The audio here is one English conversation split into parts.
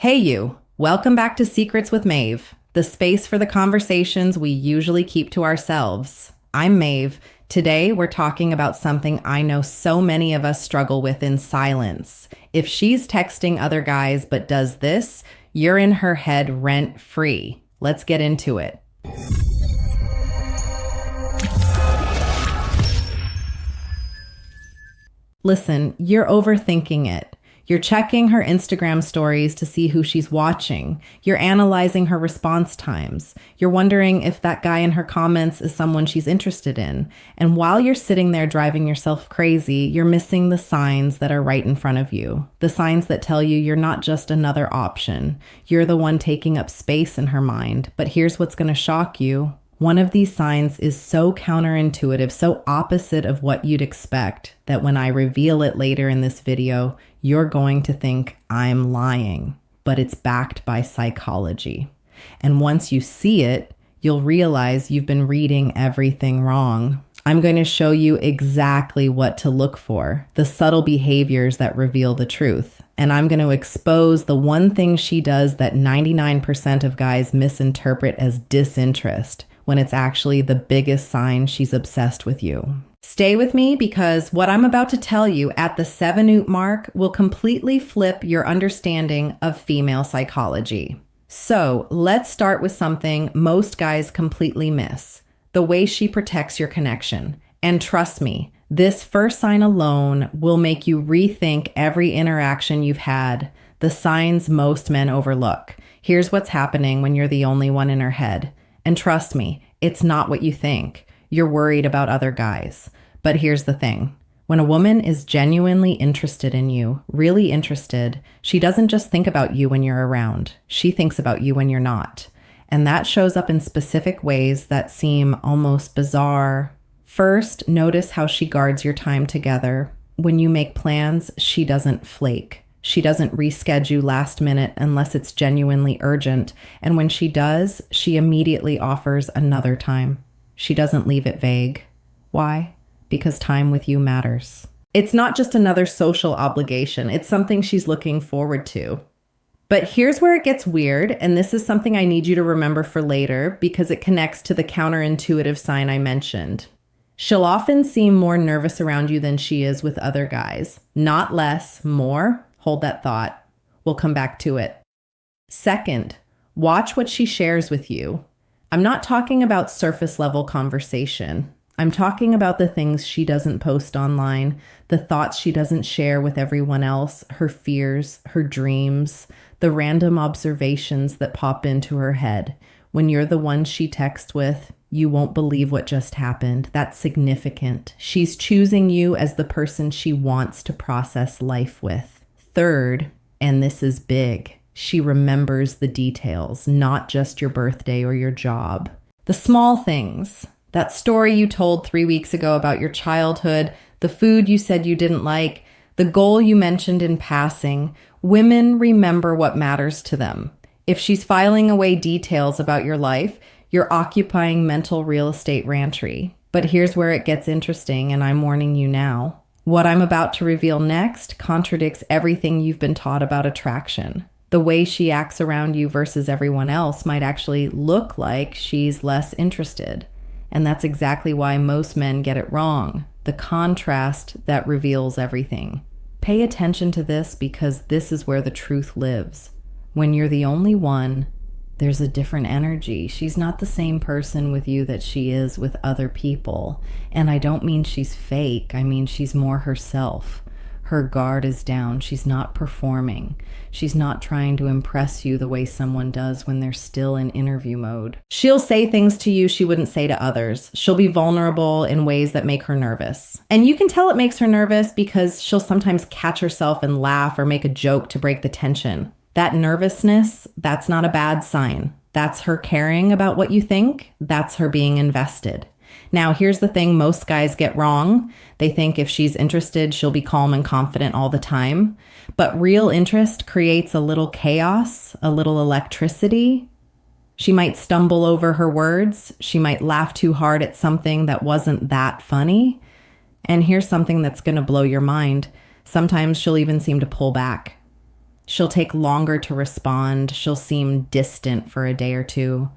Hey you, welcome back to Secrets with Maeve, the space for the conversations we usually keep to ourselves. I'm Maeve. Today we're talking about something I know so many of us struggle with in silence. If she's texting other guys but does this, you're in her head rent-free. Let's get into it. Listen, you're overthinking it. You're checking her Instagram stories to see who she's watching. You're analyzing her response times. You're wondering if that guy in her comments is someone she's interested in. And while you're sitting there driving yourself crazy, you're missing the signs that are right in front of you. The signs that tell you you're not just another option. You're the one taking up space in her mind. But here's what's going to shock you. One of these signs is so counterintuitive, so opposite of what you'd expect, that when I reveal it later in this video, you're going to think I'm lying, but it's backed by psychology. And once you see it, you'll realize you've been reading everything wrong. I'm going to show you exactly what to look for, the subtle behaviors that reveal the truth. And I'm going to expose the one thing she does that 99% of guys misinterpret as disinterest, when it's actually the biggest sign she's obsessed with you. Stay with me because what I'm about to tell you at the 7-oot mark will completely flip your understanding of female psychology. So let's start with something most guys completely miss: the way she protects your connection. And trust me, this first sign alone will make you rethink every interaction you've had, the signs most men overlook. Here's what's happening when you're the only one in her head. And trust me, it's not what you think. You're worried about other guys. But here's the thing. When a woman is genuinely interested in you, really interested, she doesn't just think about you when you're around. She thinks about you when you're not. And that shows up in specific ways that seem almost bizarre. First, notice how she guards your time together. When you make plans, she doesn't flake. She doesn't reschedule last minute unless it's genuinely urgent. And when she does, she immediately offers another time. She doesn't leave it vague. Why? Because time with you matters. It's not just another social obligation. It's something she's looking forward to. But here's where it gets weird, and this is something I need you to remember for later because it connects to the counterintuitive sign I mentioned. She'll often seem more nervous around you than she is with other guys. Not less, more. Hold that thought. We'll come back to it. Second, watch what she shares with you. I'm not talking about surface level conversation. I'm talking about the things she doesn't post online, the thoughts she doesn't share with everyone else, her fears, her dreams, the random observations that pop into her head. When you're the one she texts with, you won't believe what just happened. That's significant. She's choosing you as the person she wants to process life with. Third, and this is big, she remembers the details, not just your birthday or your job. The small things. That story you told 3 weeks ago about your childhood, the food you said you didn't like, the goal you mentioned in passing. Women remember what matters to them. If she's filing away details about your life, you're occupying mental real estate rantry. But here's where it gets interesting, and I'm warning you now. What I'm about to reveal next contradicts everything you've been taught about attraction. The way she acts around you versus everyone else might actually look like she's less interested. And that's exactly why most men get it wrong. The contrast that reveals everything. Pay attention to this because this is where the truth lives. When you're the only one, there's a different energy. She's not the same person with you that she is with other people. And I don't mean she's fake. I mean she's more herself. Her guard is down. She's not performing. She's not trying to impress you the way someone does when they're still in interview mode. She'll say things to you she wouldn't say to others. She'll be vulnerable in ways that make her nervous. And you can tell it makes her nervous because she'll sometimes catch herself and laugh or make a joke to break the tension. That nervousness, that's not a bad sign. That's her caring about what you think. That's her being invested. Now, here's the thing most guys get wrong. They think if she's interested, she'll be calm and confident all the time. But real interest creates a little chaos, a little electricity. She might stumble over her words. She might laugh too hard at something that wasn't that funny. And here's something that's going to blow your mind. Sometimes she'll even seem to pull back. She'll take longer to respond. She'll seem distant for a day or two.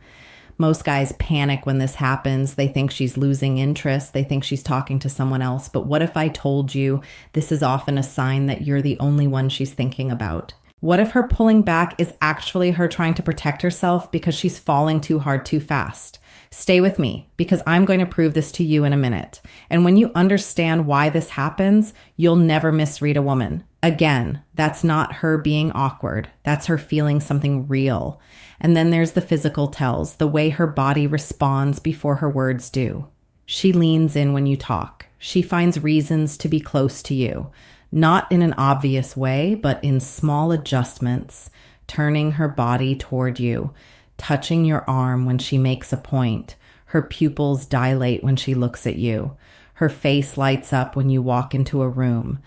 Most guys panic when this happens. They think she's losing interest. They think she's talking to someone else. But what if I told you this is often a sign that you're the only one she's thinking about? What if her pulling back is actually her trying to protect herself because she's falling too hard too fast? Stay with me, because I'm going to prove this to you in a minute. And when you understand why this happens, you'll never misread a woman. Again, that's not her being awkward. That's her feeling something real. And then there's the physical tells, the way her body responds before her words do. She leans in when you talk. She finds reasons to be close to you, not in an obvious way, but in small adjustments, turning her body toward you, touching your arm when she makes a point. Her pupils dilate when she looks at you. Her face lights up when you walk into a room.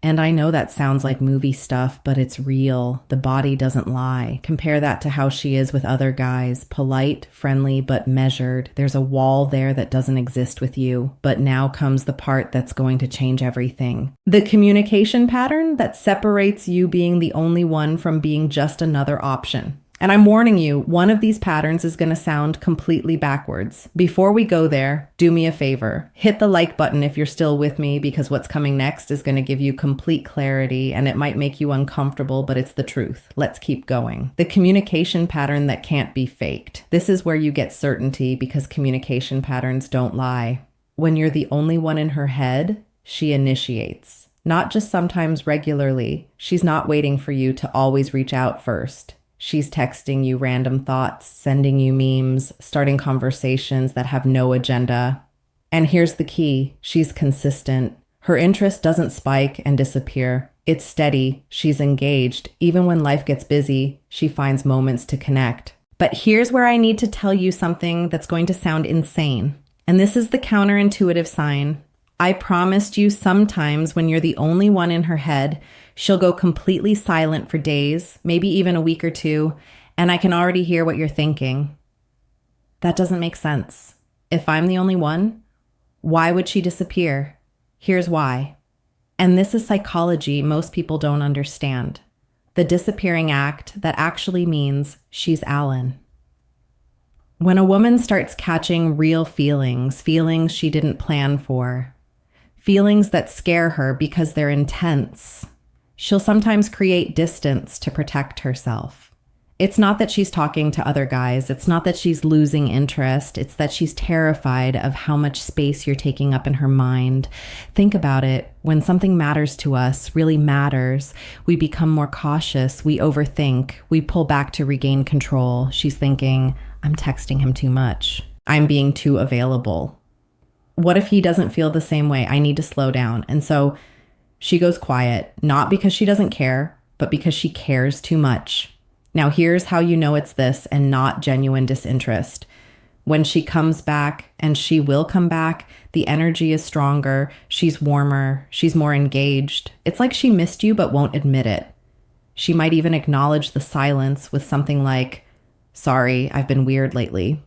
And I know that sounds like movie stuff, but it's real. The body doesn't lie. Compare that to how she is with other guys. Polite, friendly, but measured. There's a wall there that doesn't exist with you. But now comes the part that's going to change everything. The communication pattern that separates you being the only one from being just another option. And I'm warning you, one of these patterns is going to sound completely backwards. Before we go there, do me a favor. Hit the like button if you're still with me, because what's coming next is going to give you complete clarity, and it might make you uncomfortable, but it's the truth. Let's keep going. The communication pattern that can't be faked. This is where you get certainty, because communication patterns don't lie. When you're the only one in her head, she initiates. Not just sometimes, regularly. She's not waiting for you to always reach out first. She's texting you random thoughts, sending you memes, starting conversations that have no agenda. And here's the key. She's consistent. Her interest doesn't spike and disappear. It's steady. She's engaged. Even when life gets busy, she finds moments to connect. But here's where I need to tell you something that's going to sound insane. And this is the counterintuitive sign. I promised you sometimes when you're the only one in her head, she'll go completely silent for days, maybe even a week or two, and I can already hear what you're thinking. That doesn't make sense. If I'm the only one, why would she disappear? Here's why. And this is psychology most people don't understand. The disappearing act that actually means she's Alan. When a woman starts catching real feelings she didn't plan for, feelings that scare her because they're intense, she'll sometimes create distance to protect herself. It's not that she's talking to other guys. It's not that she's losing interest. It's that she's terrified of how much space you're taking up in her mind. Think about it. When something matters to us, really matters, we become more cautious. We overthink. We pull back to regain control. She's thinking, I'm texting him too much. I'm being too available. What if he doesn't feel the same way? I need to slow down. And so she goes quiet, not because she doesn't care, but because she cares too much. Now, here's how you know it's this and not genuine disinterest. When she comes back, and she will come back, the energy is stronger, she's warmer, she's more engaged. It's like she missed you but won't admit it. She might even acknowledge the silence with something like, sorry, I've been weird lately.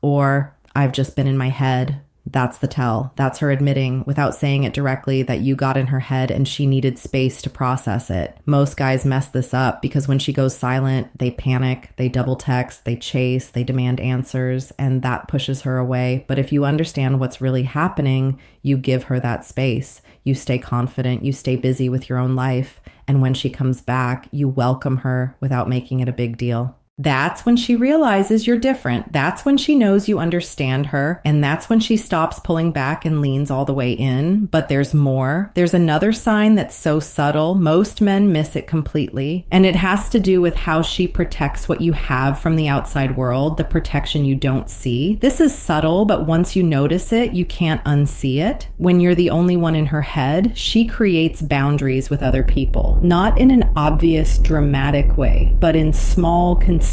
Or, I've just been in my head. That's the tell. That's her admitting, without saying it directly, that you got in her head and she needed space to process it. Most guys mess this up because when she goes silent, they panic, they double text, they chase, they demand answers, and that pushes her away. But if you understand what's really happening, you give her that space. You stay confident, you stay busy with your own life, and when she comes back, you welcome her without making it a big deal. That's when she realizes you're different. That's when she knows you understand her. And that's when she stops pulling back and leans all the way in. But there's more. There's another sign that's so subtle. Most men miss it completely. And it has to do with how she protects what you have from the outside world, the protection you don't see. This is subtle, but once you notice it, you can't unsee it. When you're the only one in her head, she creates boundaries with other people. Not in an obvious, dramatic way, but in small, consistent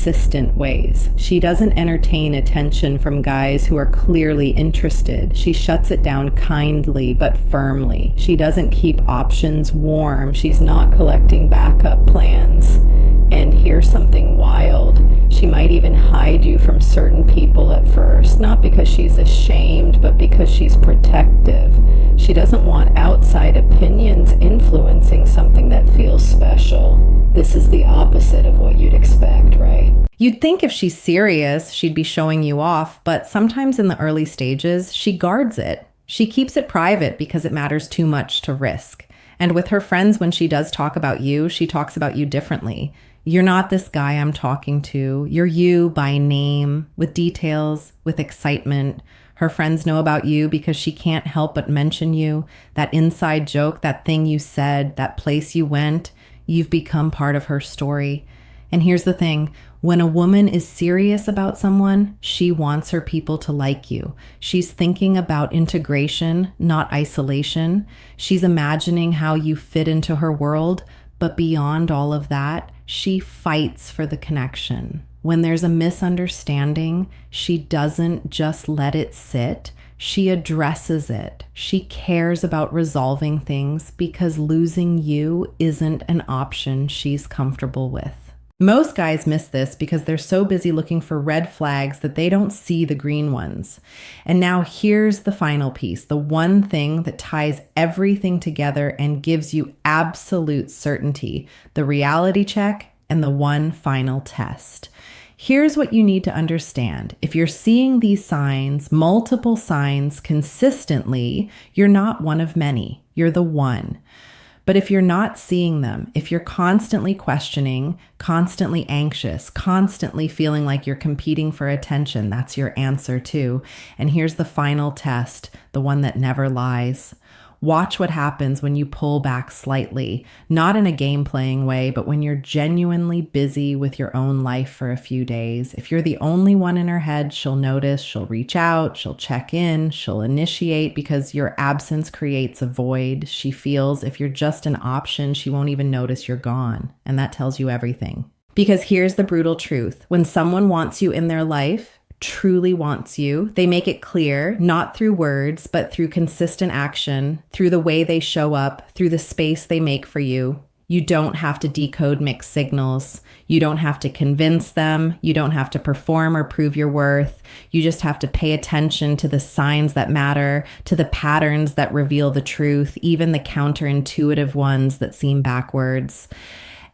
ways. She doesn't entertain attention from guys who are clearly interested. She shuts it down kindly but firmly. She doesn't keep options warm. She's not collecting backup plans. And here's something wild. She might even hide you from certain people at first, not because she's ashamed, but because she's protective. She doesn't want outside opinions influencing something that feels special. This is the opposite of what you'd expect, right? You'd think if she's serious, she'd be showing you off, but sometimes in the early stages, she guards it. She keeps it private because it matters too much to risk. And with her friends, when she does talk about you, she talks about you differently. You're not this guy I'm talking to. You're you by name, with details, with excitement. Her friends know about you because she can't help but mention you. That inside joke, that thing you said, that place you went, you've become part of her story. And here's the thing. When a woman is serious about someone, she wants her people to like you. She's thinking about integration, not isolation. She's imagining how you fit into her world. But beyond all of that, she fights for the connection. When there's a misunderstanding, she doesn't just let it sit. She addresses it. She cares about resolving things because losing you isn't an option she's comfortable with. Most guys miss this because they're so busy looking for red flags that they don't see the green ones. And now here's the final piece, the one thing that ties everything together and gives you absolute certainty, the reality check and the one final test. Here's what you need to understand. If you're seeing these signs, multiple signs consistently, you're not one of many. You're the one. But if you're not seeing them, if you're constantly questioning, constantly anxious, constantly feeling like you're competing for attention, that's your answer too. And here's the final test, the one that never lies. Watch what happens when you pull back slightly, not in a game-playing way, but when you're genuinely busy with your own life for a few days. If you're the only one in her head, she'll notice, she'll reach out, she'll check in, she'll initiate because your absence creates a void. She feels if you're just an option, she won't even notice you're gone. And that tells you everything. Because here's the brutal truth. When someone wants you in their life, truly wants you, they make it clear, not through words, but through consistent action, through the way they show up, through the space they make for you. You don't have to decode mixed signals. You don't have to convince them. You don't have to perform or prove your worth. You just have to pay attention to the signs that matter, to the patterns that reveal the truth, even the counterintuitive ones that seem backwards.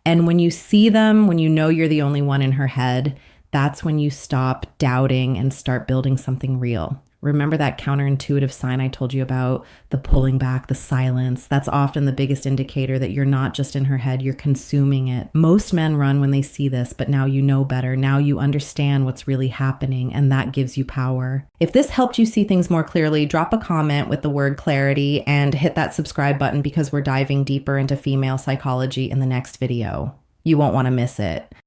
And when you see them, when you know you're the only one in her head, that's when you stop doubting and start building something real. Remember that counterintuitive sign I told you about, the pulling back, the silence? That's often the biggest indicator that you're not just in her head, you're consuming it. Most men run when they see this, but now you know better. Now you understand what's really happening, and that gives you power. If this helped you see things more clearly, drop a comment with the word clarity and hit that subscribe button because we're diving deeper into female psychology in the next video. You won't want to miss it.